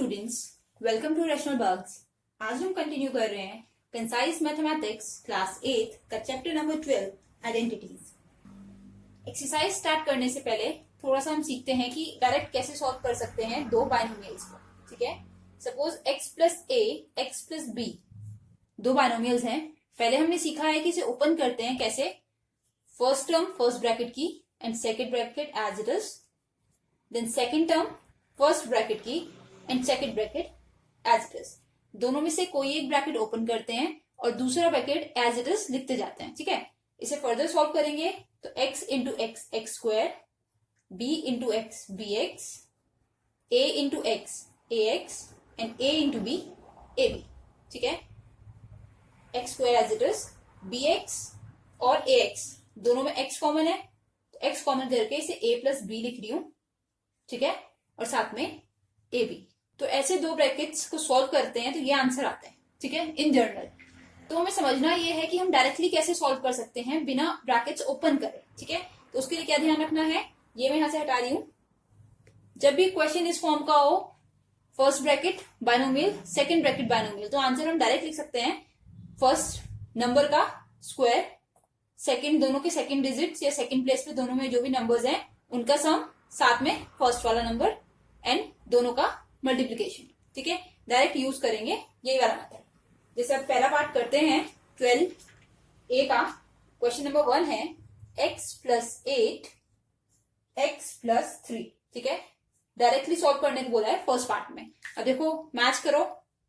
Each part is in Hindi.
Students, welcome to rational bugs. आज हम कंटिन्यू कर रहे हैं कंसाइज मैथमेटिक्स क्लास 8 का chapter number 12 identities. Exercise start करने से पहले थोड़ा सा हम सीखते हैं कि डायरेक्ट कैसे सॉल्व कर सकते हैं दो बाइनोमियल्स को। ठीक है, सपोज x प्लस ए एक्स प्लस बी दो बाइनोमियल्स हैं। पहले हमने सीखा है कि इसे ओपन करते हैं कैसे, फर्स्ट टर्म फर्स्ट ब्रैकेट की and second bracket as it is, then second term first bracket की and second bracket as it is. दोनों में से कोई एक ब्रैकेट ओपन करते हैं और दूसरा ब्रैकेट एज इट इज लिखते जाते हैं। ठीक है, इसे फर्दर सॉल्व करेंगे तो x into x x square, b into x b x, a into x a x and a into b a b. ठीक है, x square as it is, b x और ए एक्स दोनों में x कॉमन है तो x कॉमन करके इसे a प्लस बी लिख रही हूं। ठीक है, और साथ में ए बी। तो ऐसे दो ब्रैकेट्स को सॉल्व करते हैं तो ये आंसर आता है। ठीक है, इन जनरल तो हमें समझना ये है कि हम डायरेक्टली कैसे सॉल्व कर सकते हैं बिना ब्रैकेट्स ओपन करें। ठीक है, तो उसके लिए क्या ध्यान रखना है, ये मैं यहां से हटा रही हूं। जब भी क्वेश्चन इस फॉर्म का हो, first bracket binomial second bracket binomial, तो आंसर हम डायरेक्ट लिख सकते हैं फर्स्ट नंबर का स्क्वायर, सेकंड दोनों के सेकंड डिजिट्स या सेकंड प्लेस पे दोनों में जो भी नंबर्स हैं उनका सम, साथ में फर्स्ट वाला नंबर एंड दोनों का मल्टीप्लीकेशन। ठीक है, डायरेक्ट यूज करेंगे यही वाला मेथड। जैसे अब पहला पार्ट करते हैं 12A का। क्वेश्चन नंबर 1 है x प्लस 8 एक्स प्लस 3। ठीक है, डायरेक्टली सॉल्व करने को बोला है फर्स्ट पार्ट में। अब देखो मैच करो,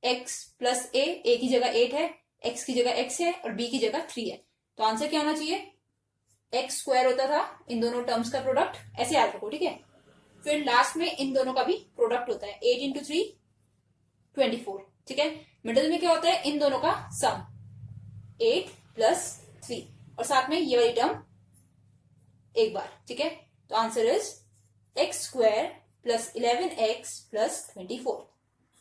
x प्लस ए की जगह 8 है, x की जगह x है और b की जगह 3 है, तो आंसर क्या होना चाहिए, एक्स स्क्वायर होता था इन दोनों टर्म्स का प्रोडक्ट, ऐसे याद रखो। ठीक है, फिर लास्ट में इन दोनों का भी प्रोडक्ट होता है 8 इंटू 3 24। ठीक है, मिडिल में क्या होता है, इन दोनों का सम 8 प्लस 3 और साथ में ये वाली टर्म एक बार। ठीक है, तो answer is x square plus 11x plus 24।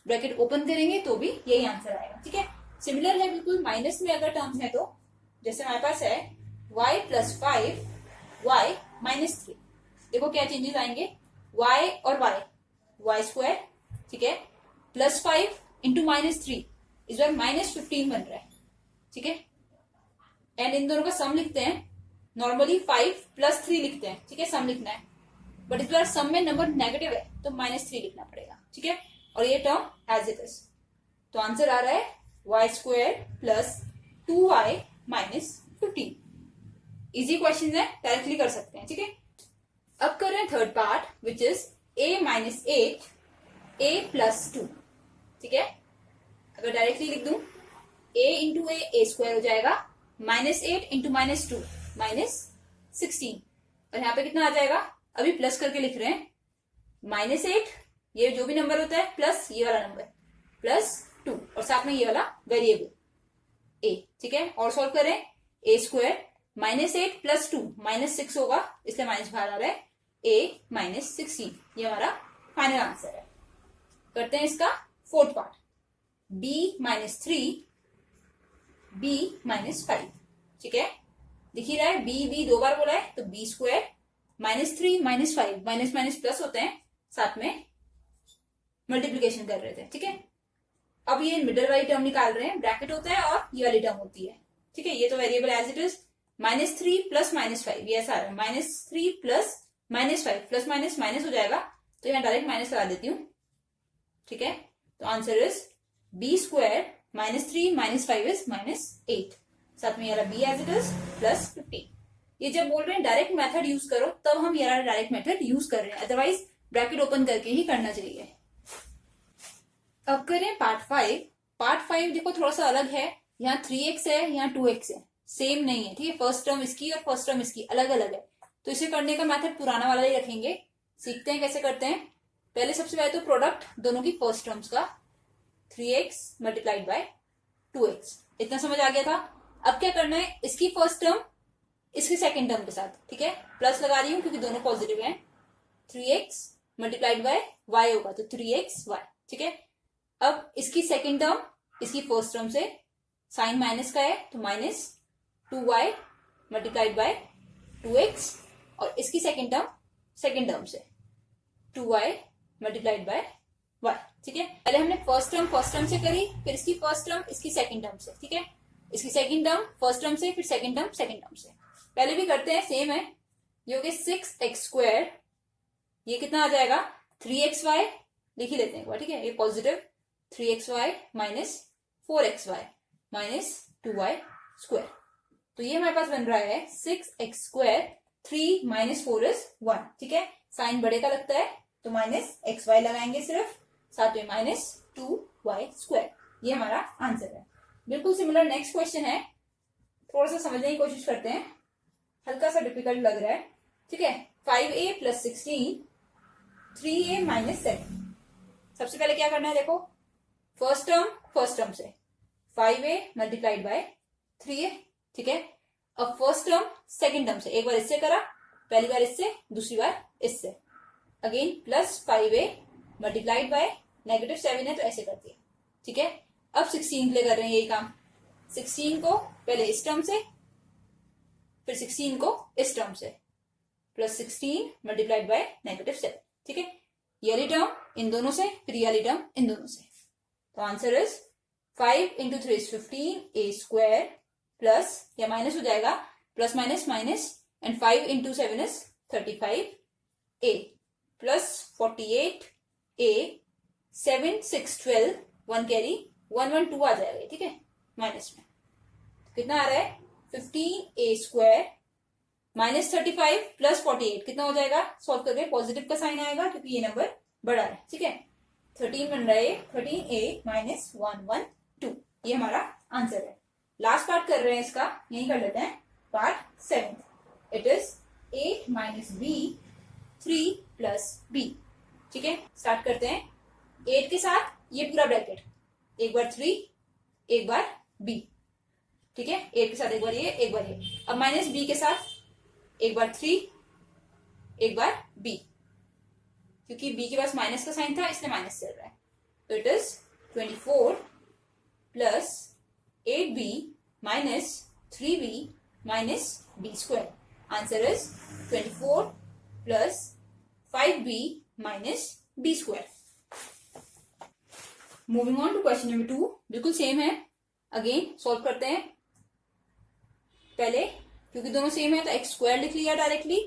Bracket open करेंगे तो भी यही आंसर आएगा। ठीक है, सिमिलर है बिल्कुल माइनस में अगर टर्म्स है तो, जैसे हमारे पास है y प्लस 5 y माइनस 3। देखो क्या चेंजेस आएंगे, y और y स्क्वायर, ठीक है, प्लस 5 इंटू माइनस 3, इस बार माइनस 15 बन रहा है। ठीक है, एंड इन दोनों का सम लिखते हैं, नॉर्मली 5 प्लस 3 लिखते हैं। ठीक है, सम लिखना है, बट इस बार सम में नंबर नेगेटिव है तो माइनस 3 लिखना पड़ेगा। ठीक है, और ये टर्म एज इट इज, तो आंसर आ रहा है y square plus 2y minus 15। Easy question है, डायरेक्टली कर सकते हैं। ठीक है, अब कर रहे हैं third part which is a minus 8 a plus 2। ठीक है, अगर डायरेक्टली लिख दूं a इंटू ए स्क्वायर हो जाएगा, माइनस 8 इंटू माइनस 2 माइनस 16, और यहाँ पे कितना आ जाएगा, अभी प्लस करके लिख रहे हैं, माइनस 8 ये जो भी नंबर होता है प्लस ये वाला नंबर प्लस 2 और साथ में ये वाला वेरिएबल a। ठीक है, और सॉल्व करें, a square minus 8 plus 2 minus 6 होगा, इसलिए माइनस बाहर आ रहा है, a माइनस 16, ये हमारा फाइनल आंसर है। करते हैं इसका fourth part, b minus 3 b minus 5। ठीक है, दिख ही रहा है b दो बार बोला है तो b square minus 3 minus 5, minus minus plus होते हैं, साथ में मल्टीप्लीकेशन कर रहे थे। ठीक है, अब ये मिडल वाली टर्म निकाल रहे हैं, ब्रैकेट होता है और ये वाली टर्म होती है। ठीक है, ये तो variable as it is, minus 3 plus minus 5, ये ऐसा आ रहा है, minus 3 plus minus 5, plus minus minus हो जाएगा तो यहाँ डायरेक्ट माइनस लगा देती हूँ। ठीक है, तो answer is b square minus 3 minus 5 is minus 8, साथ में ये b as it is plus 15। ये जब बोल रहे हैं डायरेक्ट मेथड यूज करो तब हम ये डायरेक्ट मेथड यूज कर रहे हैं, अदरवाइज ब्रैकेट ओपन करके ही करना चाहिए। अब करें पार्ट 5। पार्ट 5 देखो थोड़ा सा अलग है, यहाँ 3x है, यहाँ 2x है, सेम नहीं है। ठीक है, फर्स्ट टर्म इसकी और फर्स्ट टर्म इसकी अलग अलग है, तो इसे करने का मेथड पुराना वाला ही रखेंगे। सीखते हैं कैसे करते हैं। पहले सबसे पहले तो प्रोडक्ट दोनों की फर्स्ट टर्म्स का 3x मल्टीप्लाइड बाय 2x, इतना समझ आ गया था। अब क्या करना है, इसकी फर्स्ट टर्म इसकी सेकेंड टर्म के साथ, ठीक है, प्लस लगा रही हूं क्योंकि दोनों पॉजिटिव हैं, 3x मल्टीप्लाइड बाय y होगा तो 3xy। ठीक है, अब इसकी सेकेंड टर्म इसकी फर्स्ट टर्म से, साइन माइनस का है तो minus 2y multiplied by 2x, और इसकी सेकेंड टर्म से 2y मल्टीप्लाइड बाय y, ठीक है। पहले हमने फर्स्ट टर्म से करी, फिर इसकी फर्स्ट टर्म इसकी सेकंड टर्म से, ठीक है। इसकी सेकंड टर्म फर्स्ट टर्म से, फिर सेकंड टर्म सेकंड टर्म से। पहले भी करते हैं, सेम है। ये हो गया 6x², ये कितना आ जाएगा 3xy, लिख ही लेते हैं एक बार, ठीक है। ये positive 3xy minus 4xy minus 2y²। तो ये हमारे पास बन रहा है 6x², 3 माइनस 4 इज 1, ठीक है। साइन बड़े का लगता है तो माइनस xy लगाएंगे सिर्फ, साथ में माइनस 2y²। ये हमारा आंसर है। बिल्कुल सिमिलर नेक्स्ट क्वेश्चन है, थोड़ा सा समझने की कोशिश करते हैं, हल्का सा डिफिकल्ट लग रहा है, ठीक है। 5a + 16, 3a - 7। सबसे पहले क्या करना है, देखो फर्स्ट टर्म से 5a मल्टीप्लाइड बाय 3a, ठीक है। अब फर्स्ट टर्म सेकंड टर्म से, एक बार इससे करा, पहली बार इससे, दूसरी बार इससे, again plus 5a multiplied by -7 है तो ऐसे कर दिया, ठीक है। अब 16 के लिए कर रहे हैं यही काम, 16 को पहले इस टर्म से, फिर 16 को इस टर्म से, प्लस 16 मल्टीप्लाइड बाय -7, ठीक है। ये वाली टर्म इन दोनों से, फिर ये वाली टर्म इन दोनों से। तो answer is 5 × 3 is 15a² plus, या माइनस हो जाएगा, plus minus minus, and 5 × 7 is 35a plus 48a, 7 6 12, 1 carry, 1 1 2 आ जाएगा, ठीक है, माइनस में। तो कितना आ रहा है 15a² माइनस 35 प्लस 48, कितना हो जाएगा, सॉल्व करके पॉजिटिव का साइन आएगा क्योंकि ये नंबर बड़ा है, ठीक है। 13 बन रहा है, 13a - 1 1 2, ये हमारा आंसर है। लास्ट पार्ट कर रहे हैं इसका, यही कर लेते हैं, part 7। It is 8 - b 3 + b, ठीक है। स्टार्ट करते हैं 8 के साथ ये पूरा ब्रैकेट, एक बार 3, एक बार b, ठीक है। 8 के साथ एक बार ये, एक बार ये। अब माइनस b के साथ एक बार 3, एक बार b, क्योंकि b के पास माइनस का साइन था इसलिए माइनस चल रहा है। तो it is 24 + 8b - 3b - b²। Answer is 24 + 5b - b²। Moving on to question number 2, बिल्कुल सेम है, अगेन सॉल्व करते हैं। पहले क्योंकि दोनों सेम है तो x² लिख लिया डायरेक्टली,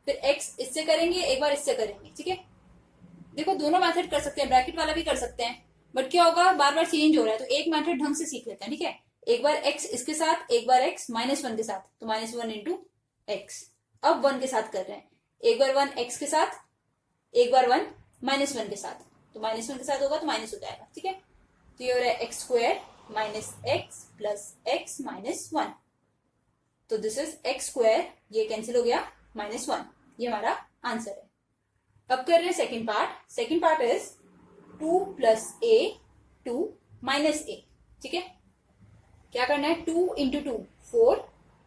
फिर x इससे करेंगे, एक बार इससे करेंगे, ठीक है। देखो दोनों मेथड कर सकते हैं, ब्रैकेट वाला भी कर सकते हैं, बट क्या होगा, बार बार चेंज हो रहा है, तो एक मेथड ढंग से सीख लेते हैं, ठीक है। एक बार x इसके साथ, एक बार x -1 के साथ, तो -1 × x। अब 1 के साथ कर रहे हैं, एक बार 1 x के साथ, एक बार 1 -1 के साथ, तो -1 के साथ होगा तो माइनस हो जाएगा, ठीक है। तो ये हो रहा है x² - x + x - 1, तो दिस इज x², ये कैंसिल हो गया, -1, ये हमारा आंसर है। अब कर रहे हैं second part. Second part is 2 + a 2 - a, ठीक है। क्या करना है, 2 × 2 4,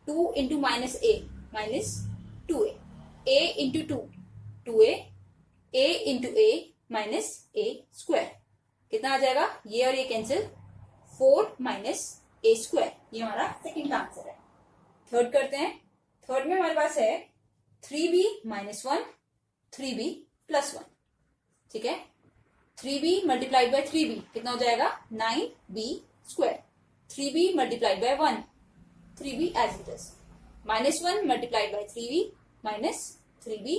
2 × -a -2a, a × 2 2a, a × a -a², कितना आ जाएगा, ये और ये कैंसिल, 4 - a², ये हमारा सेकंड का आंसर है। थर्ड करते हैं। थर्ड में हमारे पास है 3b - 1 3b + 1, ठीक है। 3b मल्टीप्लाइड बाय 3b कितना हो जाएगा, 9b²। 3b multiplied by 1, 3b as it is, -1 multiplied by 3b -3b,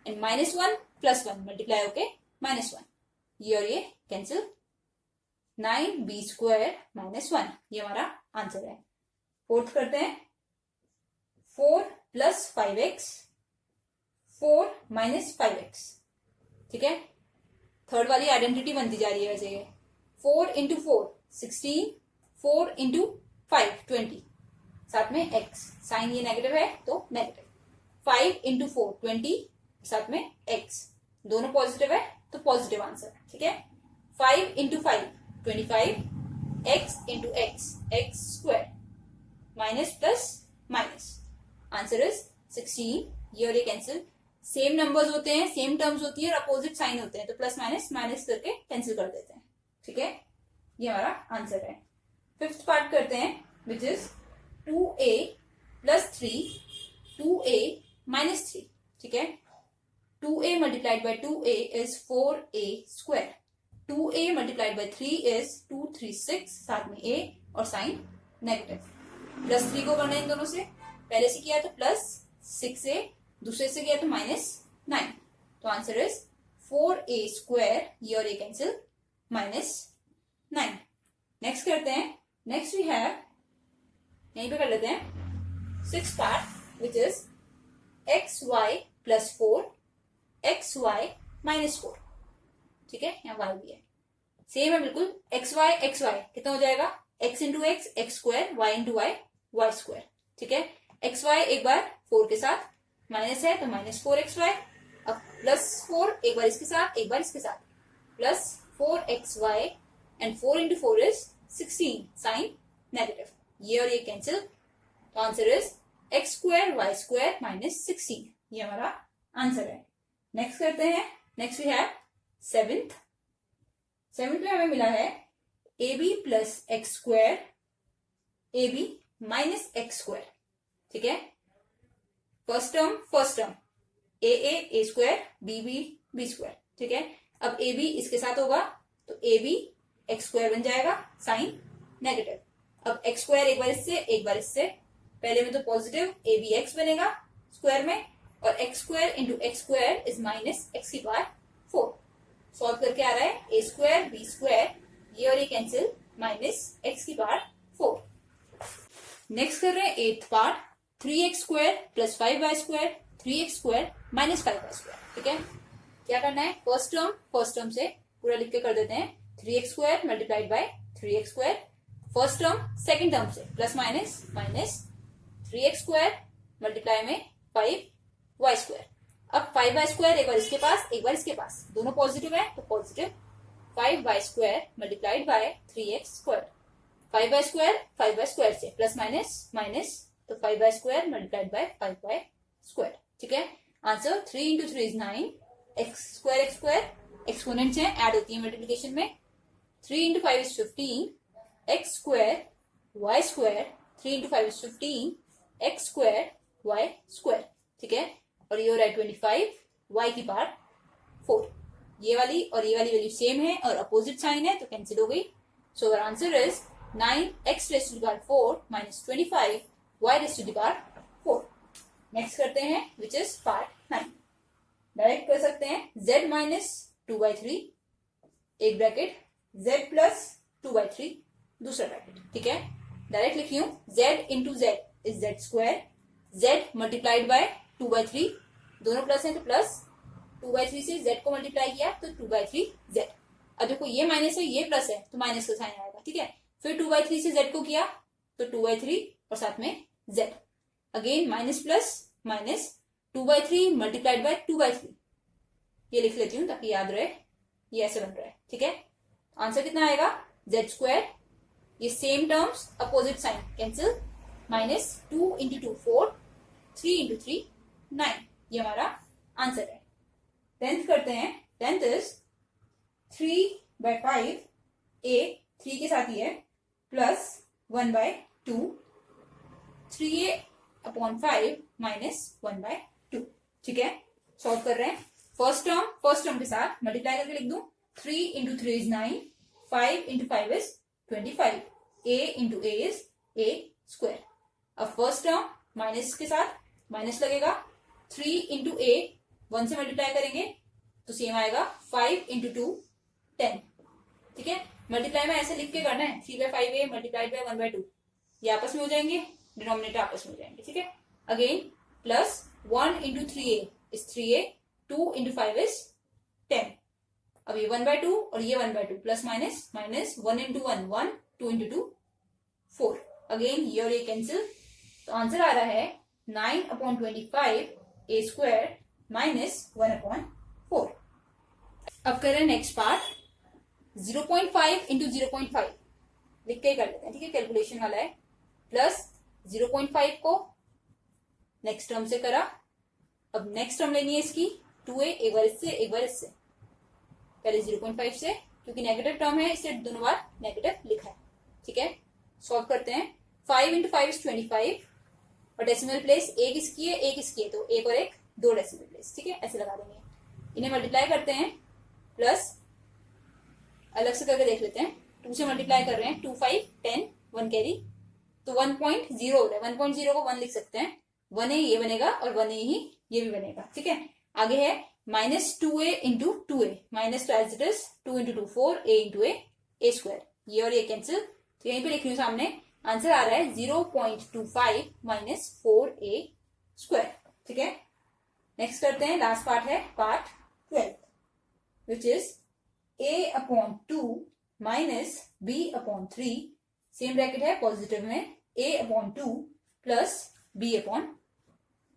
and -1 + 1 multiply होके -1, ये और ये कैंसिल, 9b² - 1, ये हमारा आंसर है। फोर्थ करते हैं, 4 + 5x 4 - 5x, ठीक है। थर्ड वाली आइडेंटिटी बनती जा रही है वैसे ये, 4 × 4 16, 4 × 5 20, साथ में x, साइन ये नेगेटिव है तो नेगेटिव, 5 × 4 20, साथ में x, दोनों पॉजिटिव है तो पॉजिटिव आंसर, ठीक है। 5 × 5 25, x × x x², minus plus minus, answer is 16, ये और ये कैंसिल, सेम नंबर्स होते हैं, सेम टर्म्स होती है और अपोजिट साइन होते हैं, तो प्लस माइनस माइनस करके कैंसिल कर देते हैं, ठीक है। ये हमारा आंसर है। फिफ्थ पार्ट करते हैं, विच इज 2a + 3 2a - 3, ठीक है। 2a multiplied by 2a is 4a², 2a multiplied by 3 is 236, साथ में a और साइन नेगेटिव। प्लस 3 को करना है इन दोनों से, पहले से किया तो प्लस 6a, दूसरे से किया तो -9, तो आंसर इज 4a स्क्वायर, ये और ये कैंसिल, -9। नेक्स्ट करते हैं, नेक्स्ट वी हैव, यहीं पे कर लेते हैं 6th part which is xy plus 4 xy -4, ठीक है, यहाँ y भी है, सेम है बिल्कुल, xy कितना हो जाएगा, x into x x square, y into y y square, ठीक है। xy एक बार 4 के साथ माइनस है तो -4xy, अब +4 एक बार इसके साथ एक बार इसके साथ, plus 4xy and 4 into 4 is 16, sign negative, ये और ये कैंसिल, तो answer is x square y square -16, ये हमारा आंसर है। नेक्स्ट करते हैं, नेक्स्ट वी हैव 7th में हमें मिला है ab plus x square ab minus x square, ठीक है। First term a square b square, ठीक है। अब ab इसके साथ होगा तो ab एक्स स्क्वायर बन जाएगा, साइन नेगेटिव। अब एक्स स्क्वायर एक बार इससे, पहले में तो पॉजिटिव ab एक्स बनेगा स्क्वायर में, और x square into x square is -x⁴। Solve करके आ रहा है a स्क्वायर b स्क्वायर, ये और ये कैंसिल, -x⁴। नेक्स्ट कर रहे हैं 8th part, 3x square plus 5y square 3x square -5y square, ठीक है। क्या करना है, फर्स्ट टर्म से पूरा लिख के कर देते हैं, 3x square multiplied by 3x square, first term second term से plus minus 3x square multiply में 5y स्क्वायर। अब 5y स्क्वायर एक बार इसके पास एक बार इसके पास, दोनों पॉजिटिव है तो positive 5y square multiplied by 3x square, 5y square से प्लस माइनस तो 5y square multiplied by 5y square, ठीक है। Answer 3 into 3 is 9, x square exponents हैं, ऐड होती है मल्टीप्लिकेशन में, 3 into 5 is 15, x square y square, 3 into 5 is 15, x square y square, ठीक है। और ये हो रहा है 25, y की पावर 4, ये वाली और ये वाली वैल्यू सेम है और अपोजिट साइन है तो कैंसिल हो गई, so our answer is 9x raised to the power 4 minus 25 y raised to the power 4। Next करते हैं विच इज पार्ट 9, डायरेक्ट कर सकते हैं z माइनस 2/3 एक ब्रैकेट, z प्लस 2/3 दूसरा ब्रैकेट, ठीक है। डायरेक्ट लिख हूं, z into z is z square, z multiplied by 2/3, दोनों प्लस है तो प्लस 2/3 से z को मल्टीप्लाई किया तो 2/3z। अब देखो ये माइनस है ये प्लस है तो माइनस का साइन आएगा, ठीक है। फिर 2/3 से z को किया तो 2/3 और साथ में z, again minus plus minus 2/3 multiplied by 2/3, ये लिख लेती हूँ ताकि याद रहे, ये ऐसे बन रहा है, ठीक है। आंसर कितना आएगा, z स्क्वायर, ये same terms opposite sign cancel, -2 into 2 4, 3 into 3 9, ये हमारा आंसर है। 10th करते हैं, 10th इज 3/5 a 3 के साथ ही है प्लस 1/2, 3a/5 माइनस 1/2, ठीक है। सॉल्व कर रहे हैं, फर्स्ट टर्म के साथ मल्टीप्लाई करके लिख दूं, 3 into 3 is 9, 5 into 5 is 25, a into a is a square. अब फर्स्ट टर्म माइनस के साथ माइनस लगेगा, 3 इंटू a 1 से मल्टीप्लाई करेंगे तो सेम आएगा, 5 इंटू 2 10, ठीक है। मल्टीप्लाई में ऐसे लिख के करना है, 3/5a मल्टीप्लाइड बाय 1/2, ये आपस में हो जाएंगे, डिनोमिनेटर आपस में हो जाएंगे, ठीक है। Again plus 1 into 3a is 3a, 2 into 5 is 10, अब ये 1/2 और ये 1/2, plus minus 1 into 1 1, 2 into 2 4, again ये और ये कैंसिल, तो आंसर आ रहा है 9/25 a स्क्वायर माइनस 1/4। अब करें नेक्स्ट पार्ट, 0.5 इंटू 0.5 लिख के कर लेते हैं, ठीक है, कैलकुलेशन वाला है, प्लस 0.5 को नेक्स्ट टर्म से करा, अब नेक्स्ट टर्म लेनी है इसकी 2a, एक बार इससे एक बार इससे, पहले 0.5 से क्योंकि नेगेटिव टर्म है इससे दोनों बार नेगेटिव लिखा है, ठीक है। सॉल्व करते हैं, 5 इंटू 5 इज 25 और डेसिमल प्लेस एक इसकी है तो एक और एक 2 डेसिमल प्लेस, ठीक है, ऐसे लगा देंगे। इन्हें मल्टीप्लाई करते हैं, प्लस अलग से करके देख लेते हैं। 2 से मल्टीप्लाई कर रहे हैं, 2 5 10 1 कैरी, तो 1.0 हो रहा है। 1.0 को 1 लिख सकते हैं, 1a ये बनेगा और 1a ही ये भी बनेगा। ठीक है, आगे है -2a इंटू 2a, माइनस तो as it is 2 into 2 4, a into a square, ये और ये कैंसिल। तो यहीं पे लिख रही हूँ सामने, आंसर आ रहा है 0.25 माइनस 4a स्क्वायर। ठीक है, नेक्स्ट करते हैं, लास्ट पार्ट है part 12, which is a/2 minus b/3, same bracket है पॉजिटिव में, a/2 प्लस b/3।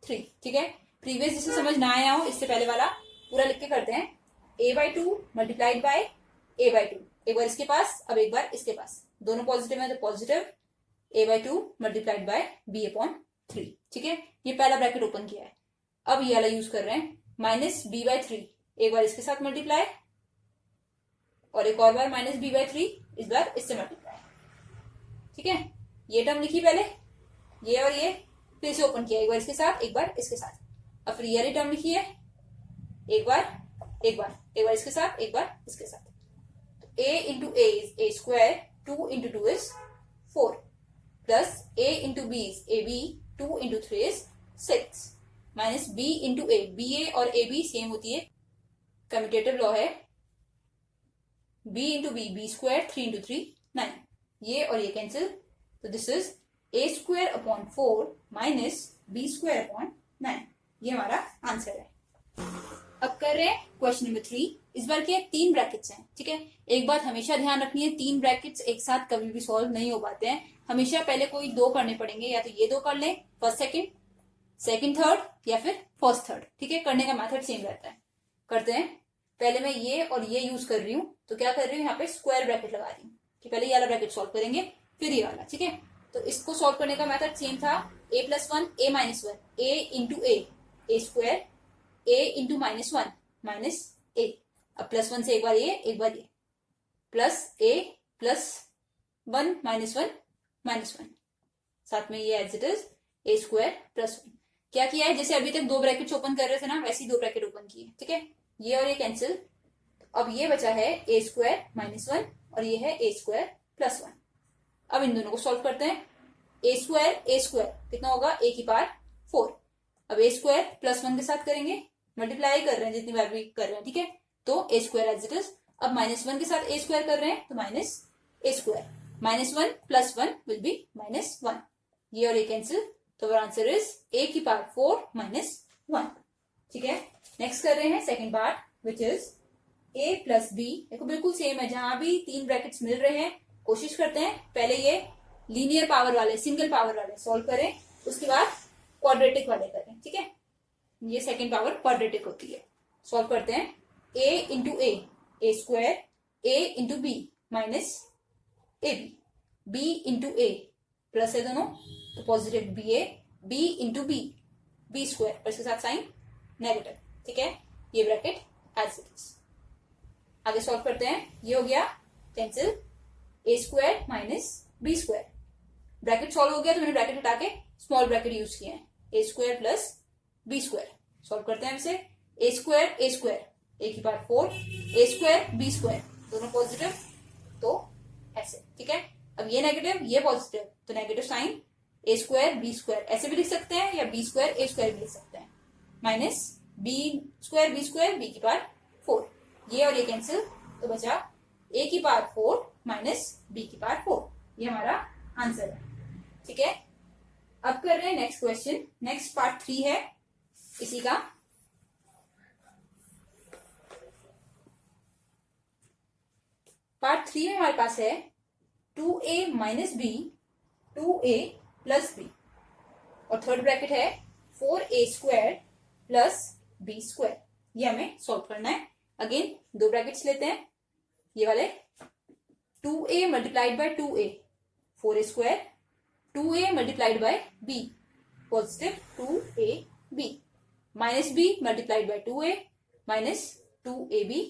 ठीक है, प्रीवियस जिसे समझ ना आया हो, इससे पहले वाला पूरा लिख के करते हैं। a/2 मल्टीप्लाइड बाय a/2, एक बार इसके पास, अब एक बार इसके पास, दोनों पॉजिटिव है तो positive a/2 multiplied by b/3। ठीक है, ये पहला ब्रैकेट ओपन किया है। अब ये वाला यूज कर रहे हैं, माइनस b/3, एक बार इसके साथ मल्टीप्लाई और एक और बार माइनस b/3, इस बार इससे मल्टीप्लाई। ठीक है, ये टर्म लिखी पहले, ये और ये, फिर इसे ओपन किया, एक बार इसके साथ एक बार इसके साथ। अब फिर ये वाली टर्म लिखी है, एक बार एक बार, एक बार इसके साथ एक बार इसके साथ। तो a into a is a square, 2 into 2 is 4, plus a into b is ab, 2 into 3 is 6, minus b into a, ba और ab सेम होती है, कम्यूटेटिव लॉ है, b into b b square, 3 into 3 9, ये और ये कैंसिल, तो this is a square upon 4 minus b square upon 9, ये हमारा आंसर है। अब कर रहे हैं क्वेश्चन नंबर 3, इस बार के 3 ब्रैकेट्स हैं। ठीक है, एक बात हमेशा ध्यान रखनी है, 3 ब्रैकेट्स एक साथ कभी भी सॉल्व नहीं हो पाते हैं, हमेशा पहले कोई 2 करने पड़ेंगे, या तो ये 2 कर लें, फर्स्ट सेकंड, सेकंड थर्ड, या फिर फर्स्ट थर्ड। ठीक है, करने का मेथड सेम रहता है। करते हैं, पहले मैं ये और ये यूज कर रही हूँ, तो क्या कर रही हूँ, यहाँ पे स्क्वायर ब्रैकेट लगा रही हूँ कि पहले ये वाला ब्रैकेट सॉल्व करेंगे, फिर ये वाला। ठीक है, तो इसको सॉल्व करने का मेथड सेम था, a+1 a-1, a into a square, a into -1 minus a, अब +1 से एक बार ये प्लस a प्लस 1 -1, साथ में ये as it is a square plus 1। क्या किया है, जैसे अभी तक 2 ब्रैकेट्स ओपन कर रहे थे ना, वैसे ही 2 ब्रैकेट ओपन किए। ठीक है, ये और ये कैंसिल, अब ये बचा है a स्क्वायर -1 और ये है a स्क्वायर प्लस 1। अब इन दोनों को सॉल्व करते हैं, a स्क्वायर कितना होगा, a की पावर 4, अब a स्क्वायर प्लस 1 के साथ करेंगे, मल्टीप्लाई कर रहे हैं जितनी बार भी कर रहे हैं। ठीक है, तो a square as it is, अब -1 के साथ a स्क्वायर कर रहे हैं, तो minus a square, -1 plus 1 will be -1, ये और ये कैंसिल, तो आंसर इज a की पावर 4 -1। ठीक है, नेक्स्ट कर रहे हैं second part, which is a plus b। देखो बिल्कुल सेम है, जहां भी 3 ब्रैकेट्स मिल रहे हैं, कोशिश करते हैं पहले ये लीनियर पावर वाले, सिंगल पावर वाले सॉल्व करें, उसके बाद क्वाड्रेटिक वाले करें। ठीक है, ये सेकंड पावर क्वाड्रेटिक होती है। सॉल्व करते हैं, a into a square, a into b minus ab, b into a plus है दोनों, तो positive b into b square, और इसके साथ साइन नेगेटिव। ठीक है, ये ब्रैकेट एज इट इज। आगे सॉल्व करते हैं, ये हो गया cancel, a square minus b square, bracket solve हो गया, तो मैंने ब्रैकेट हटा के स्मॉल ब्रैकेट यूज किए हैं, a square plus b square. Solve करते हैं इसे, a स्क्वायर a की power 4, a square b square, दोनों पॉजिटिव, तो ऐसे। ठीक है, अब ये नेगेटिव ये पॉजिटिव, तो negative sign, a square b square ऐसे भी लिख सकते हैं, या b स्क्वायर a स्क्वायर भी लिख सकते हैं, माइनस b स्क्वायर b की पावर 4, ये और ये कैंसिल, तो बचा a की पावर 4 माइनस b की पावर 4, ये हमारा आंसर है। ठीक है, अब कर रहे हैं नेक्स्ट क्वेश्चन, नेक्स्ट पार्ट 3 है इसी का। पार्ट 3 में हमारे पास है 2a minus b 2a plus b, और थर्ड ब्रैकेट है 4a square plus b square, ये हमें सॉल्व करना है। अगेन 2 ब्रैकेट्स लेते हैं, ये वाले 2a multiplied by 2a 4a square, 2a multiplied by b positive 2ab, minus b multiplied by 2a minus 2ab,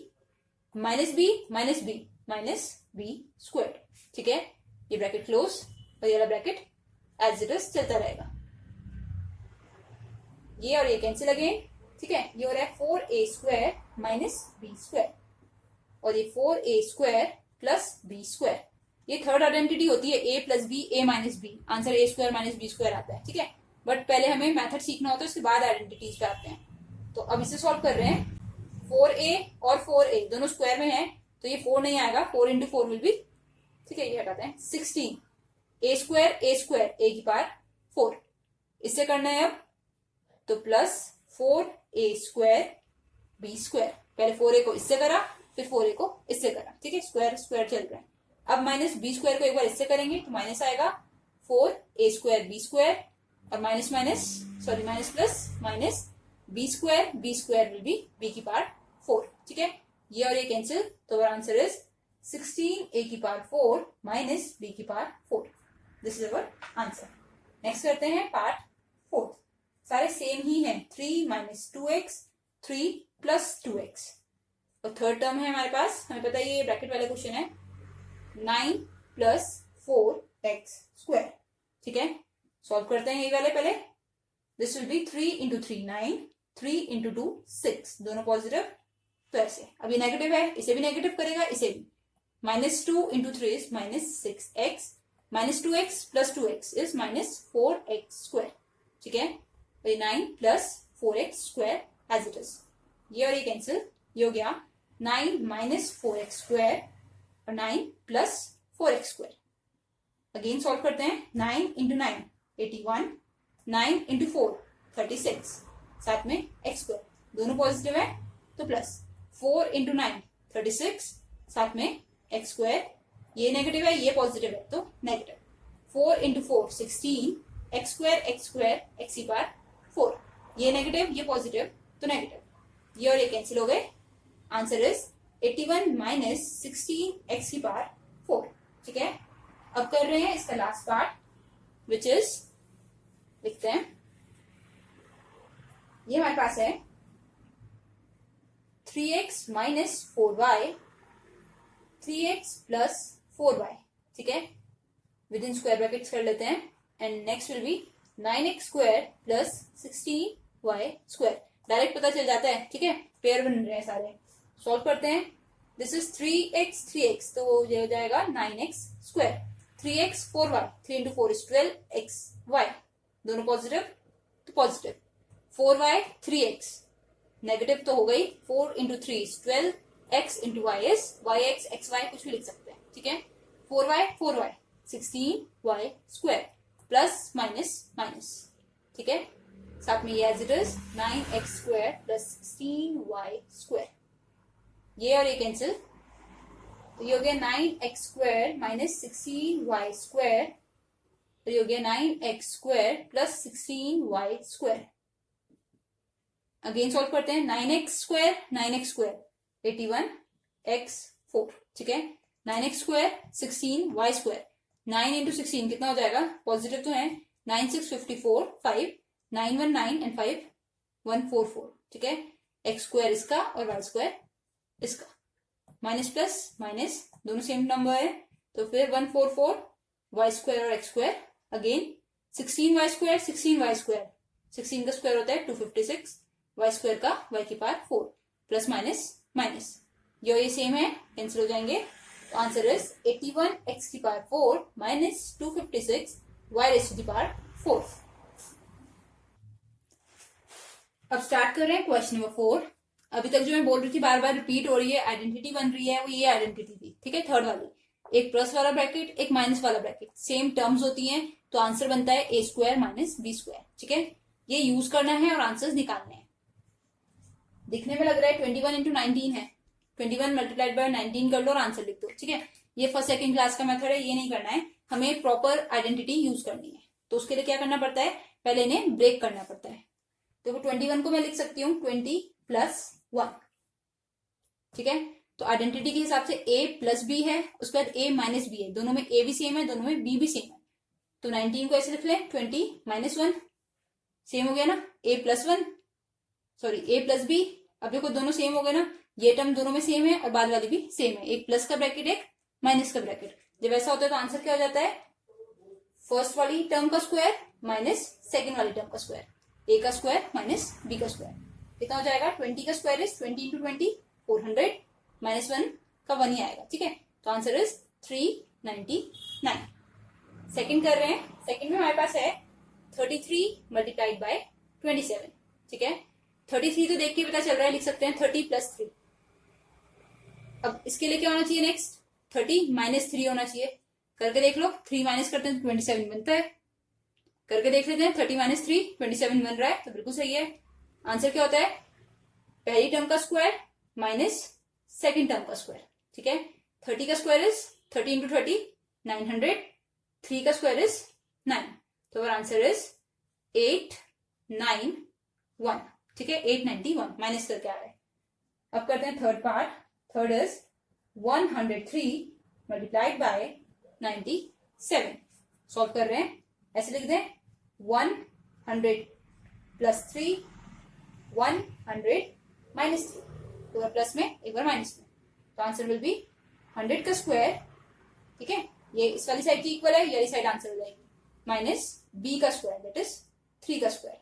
minus b minus b square. ठीक है, ये ब्रैकेट क्लोज, और ये वाला ब्रैकेट एज इट इज चलता रहेगा, ये और ये कैंसिल अगेन। ठीक है, ये हो रहा है 4a square minus b square, और ये 4a² प्लस b²। ये थर्ड आइडेंटिटी होती है a plus b, a minus b, answer a² minus b² आता है, ठीक है। बट पहले हमें मेथड सीखना होता है, उसके बाद आइडेंटिटीज पे आते हैं। तो अब इसे सॉल्व कर रहे हैं। 4a और 4a दोनों स्क्वायर में है, तो ये 4 नहीं आएगा, 4 इंटू 4 विल बी, ठीक है, ये हटाते हैं 16। a² की पावर 4, इससे करना है अब, तो प्लस 4a² b²। पहले 4a को इससे करा, फिर 4a को इससे करा, ठीक है, स्क्वायर स्क्वायर चल रहा है। अब माइनस b² को एक बार इससे करेंगे तो माइनस आएगा 4a² b² और minus plus minus b² will be b की पावर 4, ठीक है। ये और ये कैंसिल, तो आंसर इज 16a की पावर 4 माइनस b की power 4। This is our answer. Next करते हैं पार्ट 4। सारे सेम ही हैं, 3 माइनस 2x, 3 प्लस 2x। और थर्ड टर्म है हमारे पास, हमें पता है ये ब्रैकेट वाला क्वेश्चन है, 9 प्लस 4x², ठीक है। सॉल्व करते हैं ये वाले पहले। This will be 3 into 3 9, 3 into 2 6, दोनों पॉजिटिव, तो ऐसे। अब ये नेगेटिव है, इसे भी नेगेटिव करेगा, इसे भी। Minus 2 into 3 is minus 6x, minus 2x plus 2x is minus 4x², ठीक है। तो ये 9 plus 4x² as it is. ये और ये कैंसिल, ये हो गया 9 माइनस 4x² और 9 प्लस 4x²। अगेन सॉल्व करते हैं। 9 इंटू 9 81, 9 इंटू 4 36, साथ में x², दोनों पॉजिटिव है तो प्लस। 4 इंटू 9 36, साथ में x², ये नेगेटिव है, ये पॉजिटिव है तो नेगेटिव। 4 इंटू 4 16, x² x की पावर 4, ये नेगेटिव, ये पॉजिटिव तो नेगेटिव। ये और ये कैंसिल हो गए। आंसर इज 81 माइनस 16 x की पावर 4, ठीक है। अब कर रहे हैं इसका लास्ट पार्ट, विच इज, लिखते हैं, ये हमारे पास है 3x minus 4y, 3x plus 4y, ठीक है। विद इन स्क्वायर ब्रैकेट्स कर लेते हैं। And next will be 9x² plus 16y²। Direct पता चल जाता है, ठीक है, पेयर बन रहे हैं सारे। सॉल्व करते हैं। दिस इज 3x, तो ये हो जाएगा 9x²। 3x 4y, 3 into 4 is 12xy, दोनों पॉजिटिव तो पॉजिटिव। 4y 3x, नेगेटिव तो हो गई, 4 into 3 is 12, x into y is yx xy, कुछ भी लिख सकते हैं, ठीक है। 4y 16y² plus minus minus, ठीक है, साथ में ये as it is 9x² plus 16y²। ये और ये कैंसिल, तो ये हो गया 9x² माइनस 16y², तो ये हो गया 9x² plus 16y²। Again solve करते हैं। 9x² 81x4, ठीक है। 9x² 16y², 9 इंटू 16 कितना हो जाएगा, पॉजिटिव तो है, 9 6 54, 5 9 1 9 एंड 5 1 4 4, ठीक है। x² इसका और y² इसका, माइनस प्लस माइनस दोनों सेम नंबर है, तो फिर 1 4 4 y² और x²। अगेन 16y² 16y², 16 का स्क्वायर होता है 256, y² का y की पावर 4 प्लस माइनस माइनस, ये सेम है, कैंसिल हो जाएंगे। तो आंसर इज 81 x की power 4 minus 256 y raise to the power 4। अब स्टार्ट कर रहे हैं क्वेश्चन नंबर 4। अभी तक जो मैं बोल रही थी बार बार रिपीट हो रही है, आइडेंटिटी बन रही है, वो ये आइडेंटिटी थी, ठीक है, थर्ड वाली। एक प्लस वाला ब्रैकेट, एक माइनस वाला ब्रैकेट, सेम टर्म्स होती हैं, तो आंसर बनता है a² माइनस b², ठीक है। ये यूज करना है और आंसर्स निकालने हैं। दिखने में लग रहा है 21 इंटू 19 है, 21 मल्टीप्लाइड बाय 19 कर लो और आंसर लिख दो, ठीक है। ये फर्स्ट सेकंड क्लास का मेथड है, ये नहीं करना है, हमें प्रॉपर आइडेंटिटी यूज करनी है। तो उसके लिए क्या करना पड़ता है, पहले इन्हें ब्रेक करना पड़ता है। तो 21 को मैं लिख सकती हूँ 20 प्लस 1, ठीक है। तो आइडेंटिटी के हिसाब से a प्लस बी है, उसके बाद a माइनस बी है, दोनों में a भी सेम है, दोनों में b भी सेम है। तो 19 को ऐसे लिख लें 20 माइनस 1, सेम हो गया ना, a plus 1, sorry a plus B. अब देखो दोनों सेम हो गए ना, ये टर्म दोनों में सेम है और बाद वाली भी सेम है, एक प्लस का ब्रैकेट एक माइनस का ब्रैकेट। जब ऐसा होता है तो आंसर क्या हो जाता है, फर्स्ट वाली टर्म का स्क्वायर माइनस सेकेंड वाली टर्म का स्क्वायर, a का स्क्वायर माइनस b का स्क्वायर। कितना हो जाएगा, 20 का स्क्वायर इज 20 इंटू 20 400 माइनस 1 का 1 ही आएगा, ठीक है। तो आंसर इज 399। सेकंड कर रहे हैं, सेकंड में हमारे पास है 33 मल्टीप्लाइड बाय 27, ठीक है। 33 तो देख के पता चल रहा है, लिख सकते हैं 30 + 3। अब इसके लिए क्या होना चाहिए नेक्स्ट, 30 - 3 होना चाहिए। करके देख लो, 3 माइनस करते हैं तो 27 बनता है। करके देख लेते हैं, 30 - 3 27 बन रहा है, तो बिल्कुल सही है। आंसर क्या होता है, पहली टर्म का स्क्वायर माइनस सेकेंड टर्म का स्क्वायर, ठीक है। 30 का स्क्वायर इज 30 × 30 900, 3 का स्क्वायर इज 9, तो अवर आंसर इज 891, ठीक है। 891 माइनस करके आ रहा है। अब करते हैं third part. Third is 103 multiplied by 97। Solve कर रहे हैं, ऐसे लिख दें 100 + 3 100 - 3, एक बार प्लस में एक बार माइनस में, तो आंसर विल बी 100 का स्क्वायर, ठीक है। ये इस वाली साइड की इक्वल है, ये वाली साइड आंसर हो जाएगी, माइनस b का स्क्वायर दैट इज 3 का स्क्वायर।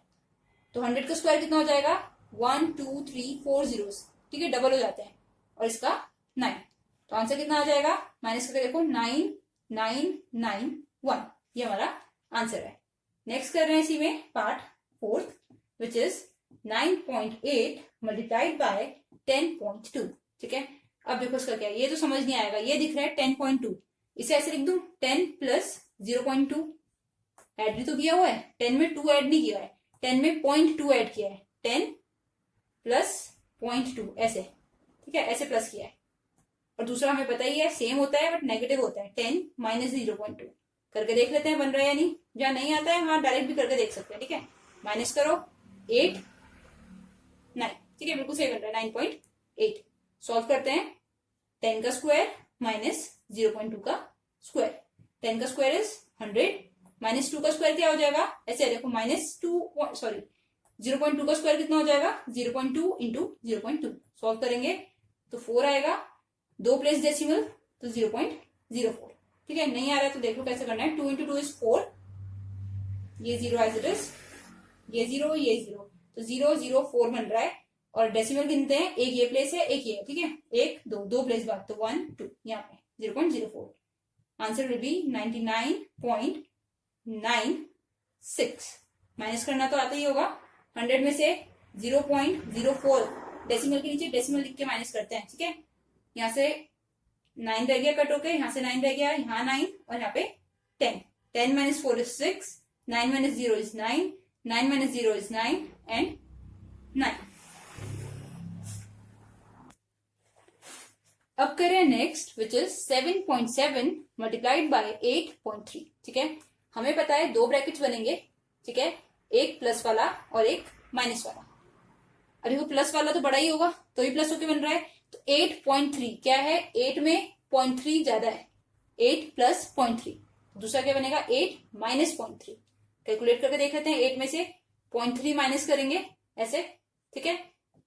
तो 100 का स्क्वायर कितना हो जाएगा, 1 2 3 4 जीरोस, ठीक है, डबल हो जाते हैं, और इसका 9, तो आंसर कितना आ जाएगा, माइनस करके देखो 9991, ये हमारा आंसर है। नेक्स्ट कर रहे हैं इसी में part fourth, which is 9.8 multiplied by 10.2, ठीक है। अब देखो इसका क्या है, ये तो समझ नहीं आएगा, ये दिख रहा है 10.2, इसे ऐसे लिख दूं 10 + 0.2, ऐड भी तो किया हुआ है, 10 में 2 ऐड नहीं किया है, 10 में 0.2 ऐड किया है, 10 + 0.2 ऐसे, ठीक है, ऐसे प्लस किया है। और दूसरा हमें पता ही है सेम होता है बट नेगेटिव होता है, 10 - 0.2। करके देख लेते हैं बन रहा है या नहीं, जहां नहीं आता है वहां डायरेक्ट भी करके देख सकते हैं, ठीक है। माइनस करो 8 9, ठीक है, बिल्कुल सही बन रहा है 9.8। सॉल्व करते हैं, 10 का स्क्वायर माइनस 0.2 का स्क्वायर, 10 का स्क्वायर इज 100 माइनस 2 का स्क्वायर क्या हो जाएगा, ऐसे देखो -2 सॉरी 0.2 का स्क्वायर कितना हो जाएगा, 0.2 × 0.2। सॉल्व करेंगे तो 4 आएगा, 2 प्लेस डेसिमल तो 0.04, ठीक है। नहीं आ रहा है तो देखो कैसे करना है, 2 × 2 इज 4, ये 0 एज इट इज, ये 0 ये 0, तो 0 0 4 बन रहा है। और डेसिमल गिनते हैं, एक ये प्लेस है एक ये है, ठीक है, 1 2 प्लेस बाद, तो 1 2 यहाँ पे 0.04। Answer will be 99.96। माइनस करना तो आता ही होगा, 100 में से 0.04 डेसिमल के नीचे डेसिमल लिख के माइनस करते हैं, ठीक है। यहाँ से 9 रह गया कट होके, यहाँ से 9 रह गया, यहाँ 9 और यहाँ पे 10, 10 - 4 इज 6, 9 - 0 इज 9, 9 - 0 इज 9 एंड 9। अब करें next, which is 7.7 multiplied by 8.3, ठीक है। हमें पता है 2 ब्रैकेट्स बनेंगे, ठीक है, एक प्लस वाला और एक माइनस वाला। अरे वो प्लस वाला तो बड़ा ही होगा, तो ही प्लस होके बन रहा है, तो 8.3 क्या है, 8 में 0.3 ज्यादा है, 8 + 0.3, दूसरा क्या बनेगा 8 - 0.3। कैलकुलेट करके देख लेते हैं, 8 में से 0.3 माइनस करेंगे ऐसे, ठीक है,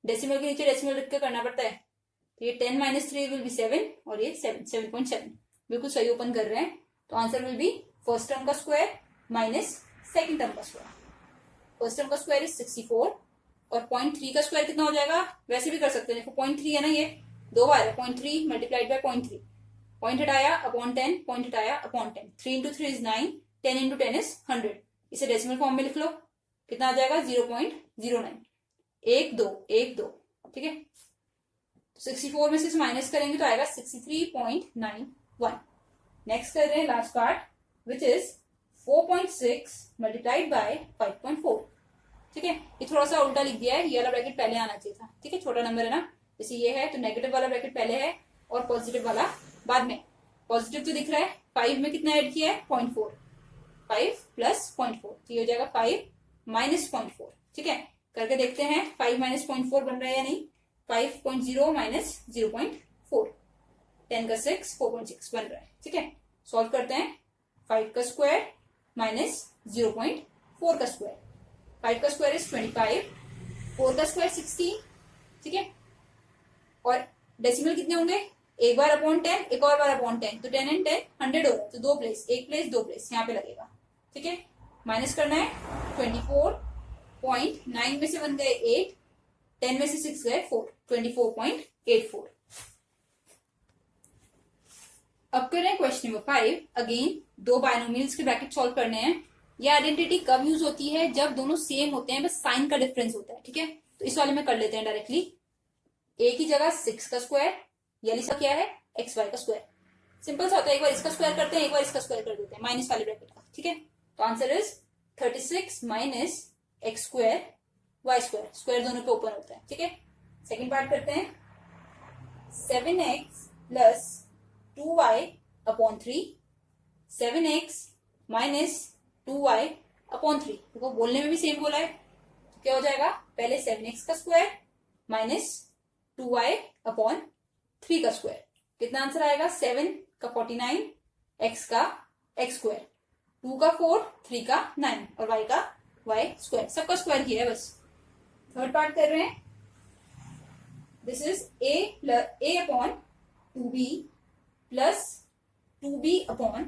डेसिमल के नीचे डेसिमल लिख के करना पड़ता है, तो ये 10 - 3 विल बी 7 और ये 7.7, बिल्कुल सही ओपन कर रहे हैं। तो answer will be first term का स्क्वायर माइनस सेकेंड टर्म का स्क्वायर। फर्स्ट टर्म का स्क्वायर इज 64 और 0.3 का स्क्वायर कितना हो जाएगा, वैसे भी कर सकते हैं, देखो 0.3 है ना, ये 2 बार है, 0.3 मल्टीप्लाइड बाय 0.3, पॉइंट हटाया अपॉन 10, पॉइंट हटाया अपॉन 10, 3 × 3 इज 9, 10 × 10 इज 100। इसे डेसिमल फॉर्म में लिख लो, कितना आ जाएगा 0.09, 1 2 1 2, ठीक है। 64 में से माइनस करेंगे तो आएगा 63.91। नेक्स्ट कर रहे हैं last part, which is 4.6 multiplied by 5.4, ठीक है। ये थोड़ा सा उल्टा लिख दिया है, ये वाला ब्रैकेट पहले आना चाहिए था, ठीक है, छोटा नंबर है ना, जैसे ये है तो नेगेटिव वाला ब्रैकेट पहले है और पॉजिटिव वाला बाद में। पॉजिटिव तो दिख रहा है, 5 में कितना ऐड किया है 0.4, 5 + 0.4, तो ये हो जाएगा 5 - 0.4, ठीक है। करके देखते हैं 5 - 0.4 बन रहा है या नहीं, 5.0 - 0.4, 10 का 6 4.6 बन रहा है, ठीक है। सॉल्व करते हैं, 5 का स्क्वायर माइनस 0.4 का स्क्वायर, 5 का स्क्वायर इज 25, 4 का स्क्वायर 16, ठीक है। और डेसिमल कितने होंगे, एक बार अपॉन 10 एक और बार अपॉन 10, तो 10 × 10 100 होगा, तो 2 प्लेस, एक प्लेस 2 प्लेस यहाँ पे लगेगा, ठीक है। माइनस करना है, 24.9 में से बन गए 8, 10 में से 6 गए 4, 24.84। अब कर रहे हैं क्वेश्चन नंबर 5। अगेन दो बायनोमियल्स के ब्रैकेट सॉल्व करने हैं। ये आइडेंटिटी कब यूज होती है? जब दोनों सेम होते हैं, बस साइन का डिफरेंस होता है। ठीक है, तो इस वाले में कर लेते हैं डायरेक्टली। ए की जगह 6 का स्क्वायर, यानी इसका क्या है, एक्स वाई का स्क्वायर। सिंपल सा होता है, एक बार इसका स्क्वायर करते हैं, एक बार इसका स्क्वायर कर देते हैं माइनस वाले ब्रैकेट का। ठीक है, तो answer is 36 minus x square y square. Square दोनों पे ओपन होता है। ठीक है, सेकेंड पार्ट करते हैं। 7x plus 2y upon 3, 7x minus 2y upon 3। देखो बोलने में भी सेम बोला है, तो क्या हो जाएगा, पहले 7x का स्क्वायर माइनस 2y अपॉन 3 का स्क्वायर। कितना आंसर आएगा, 7 का 49, x का x स्क्वायर, 2 का 4, 3 का 9 और y का y स्क्वायर। सबका स्क्वायर किया है बस। थर्ड पार्ट कर रहे हैं। This is a upon 2b plus 2b upon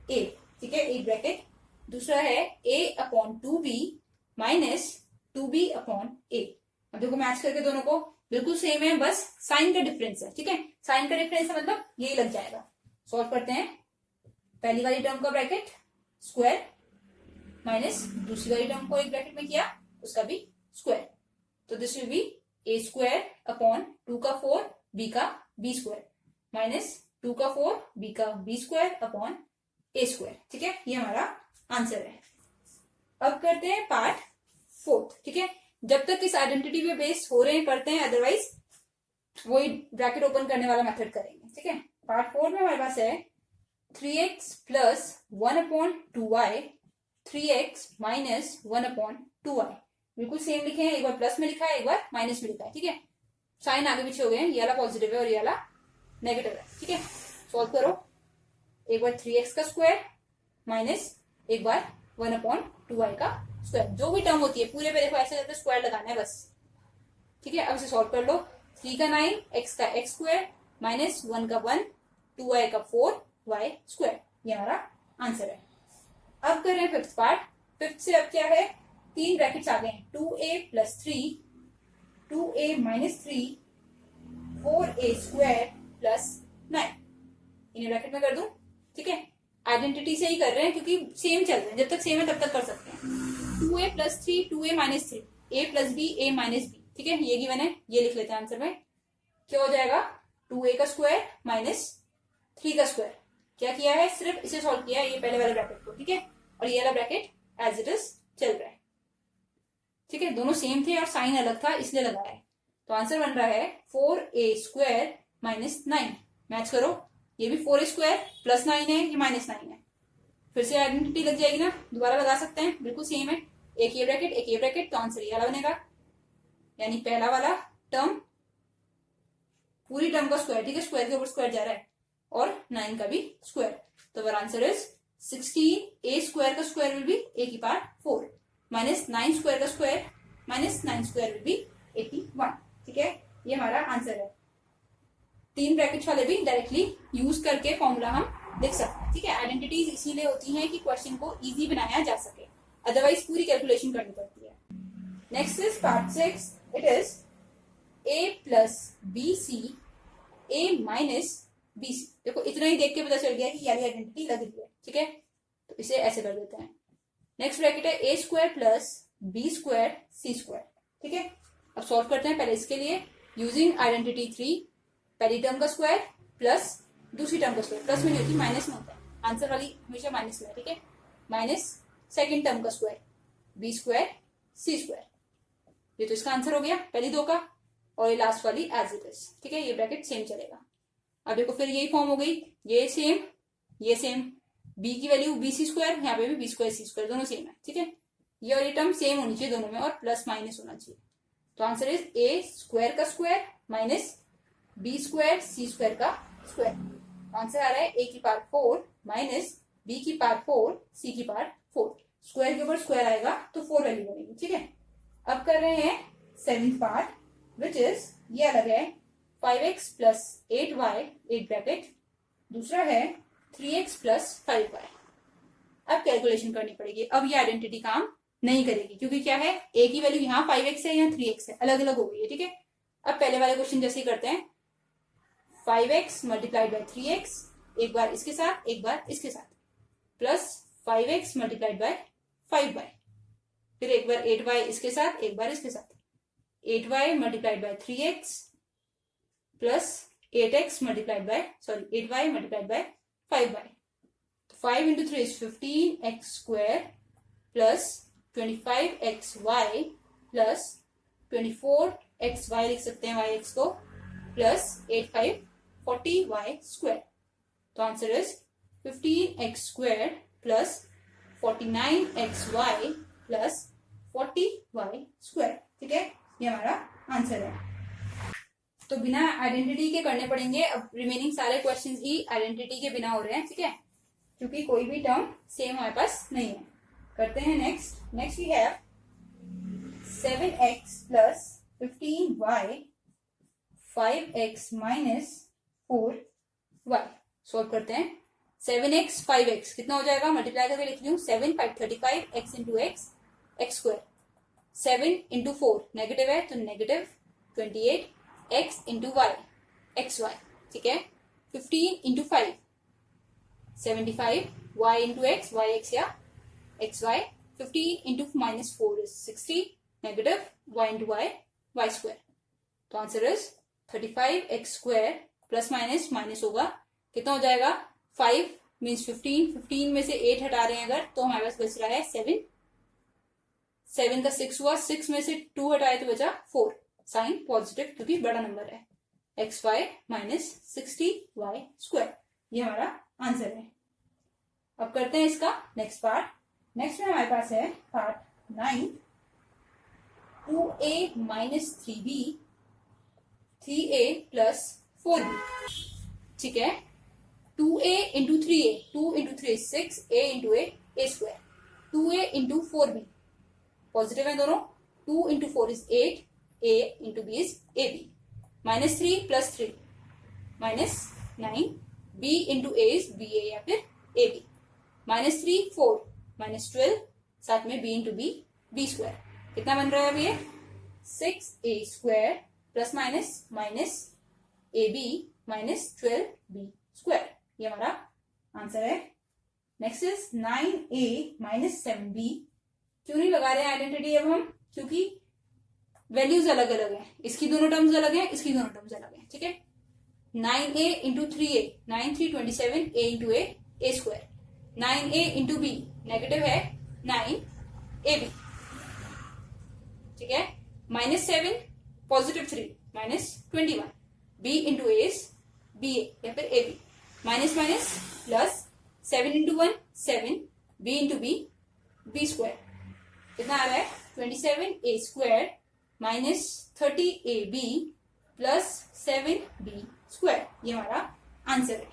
a। ठीक है, एक ब्रैकेट। दूसरा है a upon 2b minus 2b upon a। अब देखो मैच करके दोनों को बिल्कुल सेम है, बस साइन का डिफरेंस है। ठीक है, साइन का डिफरेंस है मतलब यही लग जाएगा। सॉल्व करते हैं। पहली वाली टर्म का ब्रैकेट स्क्वायर माइनस दूसरी वाली टर्म को एक ब्रैकेट में किया, उसका भी स्क्वायर। तो this will be a square upon 2 का 4 b का b स्क्वायर माइनस 2 का 4 b का b square upon a square. ठीक है, ये हमारा आंसर है। अब करते हैं पार्ट 4। ठीक है, जब तक इस आइडेंटिटी पे बेस्ड हो रहे हैं करते हैं, अदरवाइज वही ब्रैकेट ओपन करने वाला मेथड करेंगे। ठीक है, पार्ट 4 में हमारे पास है 3x plus 1 upon 2y, 3x minus 1 upon 2y। बिल्कुल सेम लिखे हैं, एक बार प्लस में लिखा है, एक बार माइनस में लिखा है। ठीक है, साइन आगे पीछे हो गए हैं, ये वाला पॉजिटिव है और ये वाला नेगेटिव है। ठीक है, सॉल्व करो। एक बार 3x का स्क्वायर माइनस एक बार 1 अपॉन 2y का स्क्वायर। जो भी टर्म होती है पूरे पे देखो ऐसे करके स्क्वायर लगाना है बस। ठीक है, अब इसे सॉल्व कर लो। 3 का 9, x का x स्क्वायर माइनस 1 का 1, 2y का 4, y स्क्वायर। ये हमारा आंसर है। अब कर रहे हैं फिफ्थ पार्ट। फिफ्थ से अब क्या है, तीन ब्रैकेट्स आ गए हैं। 2a plus 3, 2a minus 3, 4a square plus 9। इन्हें ब्रैकेट में कर दूं। ठीक है, आइडेंटिटी से ही कर रहे हैं क्योंकि सेम चल रहे हैं, जब तक सेम है तब तक कर सकते हैं। 2a plus 3, 2a minus 3, a plus b, a minus b। ठीक है, ये गिवन है, ये लिख लेते हैं आंसर में। क्या हो जाएगा, 2a का स्क्वायर माइनस 3 का स्क्वायर। क्या किया है, सिर्फ इसे सॉल्व किया है, ये पहले वाले ब्रैकेट को। ठीक है, और ये वाला ब्रैकेट एज इट इज चल रहा है। ठीक है, दोनों सेम थे और साइन अलग था इसलिए लगाया है। तो आंसर बन रहा है 4a स्क्वायर माइनस 9। मैच करो, ये भी 4a स्क्वायर प्लस 9 है, ये माइनस 9 है। फिर से आइडेंटिटी लग जाएगी ना, दोबारा लगा सकते हैं, बिल्कुल सेम है। एक ये ब्रैकेट एक ये ब्रैकेट, तो आंसर ये वाला बनेगा, यानी पहला वाला टर्म पूरी टर्म का स्क्वायर। ठीक है, स्क्वायर के ऊपर स्क्वायर जा रहा है, और 9 का भी स्क्वायर। तो अवर आंसर इज 16। a स्क्वायर का स्क्वायर विल बी a की पावर 4 माइनस 9 स्क्वायर का square minus 9 square will be 81। ठीक है, ये हमारा आंसर है। तीन ब्रैकेट वाले भी डायरेक्टली यूज करके फॉर्मूला हम लिख सकते हैं। ठीक है, आइडेंटिटीज इसीलिए होती हैं कि क्वेश्चन को इजी बनाया जा सके, अदरवाइज पूरी कैलकुलेशन करनी पड़ती है। Next is part 6। It is a plus B C, a minus B C. देखो इतना ही देख के पता चल गया कि यारी आइडेंटिटी लग रही है। ठीक है, तो इसे ऐसे कर देते हैं। नेक्स्ट ब्रैकेट है a square plus B square C square. ठीक है, अब सॉल्व करते हैं। पहले इसके लिए यूजिंग आइडेंटिटी 3, पहली टर्म का स्क्वायर प्लस दूसरी टर्म का स्क्वायर। प्लस में नहीं होती, माइनस में होता है। आंसर वाली हमेशा माइनस में है। ठीक है, माइनस सेकेंड टर्म का square B square C square. ये तो इसका आंसर हो गया पहली दो का, और ये लास्ट वाली एज इट इज। ठीक है, ये ब्रैकेट सेम चलेगा। अब देखो फिर यही फॉर्म हो गई, ये सेम ये सेम, b की वैल्यू बी सी स्क्वायर, यहाँ पे भी बी स्क्वायर सी स्क्वायर, दोनों सेम है। ठीक है, ये और ये टर्म सेम होनी चाहिए दोनों में, और प्लस माइनस होना चाहिए। तो आंसर इज a स्क्वायर का square minus B square C square का स्क्वायर। आंसर आ रहा है a की पावर 4 माइनस b की पावर 4 c की पावर 4। स्क्वायर के ऊपर स्क्वायर आएगा तो 4 वैल्यू बनेगी। ठीक है, अब कर रहे हैं 7th पार्ट, विच इज ये अलग है 5x प्लस 8y, एक ब्रैकेट। दूसरा है 3x प्लस 5y। अब कैलकुलेशन करनी पड़ेगी। अब ये आइडेंटिटी काम नहीं करेगी क्योंकि क्या है, a की वैल्यू यहाँ 5x है, यहाँ 3x है, अलग अलग हो गई है। ठीक है, अब पहले वाले क्वेश्चन जैसे ही करते हैं। 5x मल्टीप्लाइड बाई 3x एक बार इसके साथ, एक बार इसके साथ, plus 5x multiplied by 5y, फिर एक बार 8y इसके साथ, एक बार इसके साथ, 8y multiplied by 3x plus 8x multiplied by 8y multiplied by 5y. 5 into 3 is 15x square plus 25xy plus 24xy लिख सकते हैं yx को plus 85 40y square. तो answer is 15x square plus 49xy plus 40y square. ठीक है, ये हमारा आंसर है. तो बिना आइडेंटिटी के करने पड़ेंगे. अब रिमेनिंग सारे क्वेश्चंस ही आइडेंटिटी के बिना हो रहे हैं. ठीक है, क्योंकि कोई भी टर्म सेम हमारे पास नहीं है. करते हैं next. Next we have 7x plus 15y 5x minus 4y. Solve करते हैं. 7x 5x कितना हो जाएगा, मल्टीप्लाई करके लिख लूं. 7 5 35 x into x x square. 7 into 4 negative है तो negative 28 x into y x y. ठीक है. 15 into 5 75 y into x y x या x y. 15 into minus 4 is 60 negative y into y y square. तो answer is 35x square plus minus minus होगा कितना हो जाएगा 5 मीन्स 15. 15 में से 8 हटा रहे हैं अगर तो हमारे पास बच रहा है 7. 7 का 6 हुआ. 6 में से 2 हटाए तो बचा 4. साइन पॉजिटिव क्योंकि बड़ा नंबर है. X y minus 60y square. ये हमारा आंसर है. अब करते हैं इसका नेक्स्ट पार्ट. नेक्स्ट में हमारे पास है part 9. 2a minus 3b 3a plus 4b. ठीक है. 2a into 3a 2 into 3 6 a into a square. 2a into 4b positive है दोनों. 2 into 4 is 8 a into b is ab. Minus 3 plus 3 minus 9 b into a is ba या फिर ab. माइनस 3 4 माइनस 12 साथ में b इंटू b स्क्वायर. कितना बन रहा है अभी ये 6a square plus minus minus ab minus 12b square. ये हमारा आंसर है. Next is 9a minus 7b. क्यों नहीं लगा रहे हैं आइडेंटिटी अब हम, क्योंकि वैल्यूज अलग अलग हैं. इसकी दोनों टर्म्स अलग हैं, इसकी दोनों टर्म्स अलग हैं. ठीक है. 9a into 3a 9 3 27 a into a square. 9a into b negative है 9ab. ठीक है. Minus 7 positive 3 minus 21 b into a is ba या फिर ab. Minus minus plus 7 into 1 7 b into b square. कितना आ रहा है 27a square minus 30ab plus 7b square. ये हमारा आंसर है.